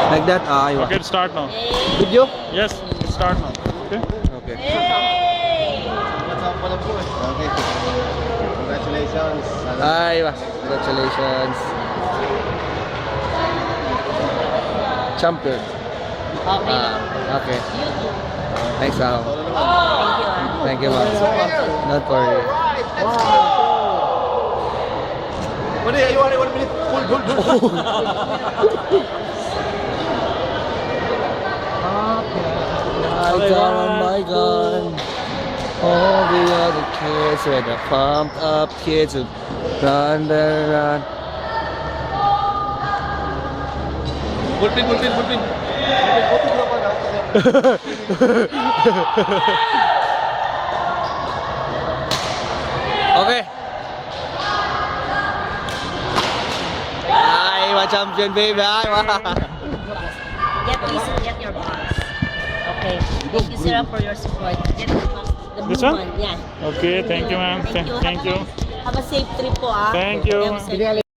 Like that? Ah, aywa. Okay, start now. Video? Yes, start now. Okay. Okay. Okay. Congratulations. Aywa. Congratulations. Champion. Okay. Okay. Thanks, Al. Thank you. Thank you, ma'am. Not worry. What do you want? 1 minute. Hold. My gun. All the other kids were the pumped up kids who run. Bulpin. Okay. Ay, my champion, baby. Ay, Please get your box. Okay. Thank you, sir, for your support. Get the box. The blue This one? Yeah. Okay, thank you, ma'am. Thank you. Have a safe trip po, ah. Thank you. Have a safe trip.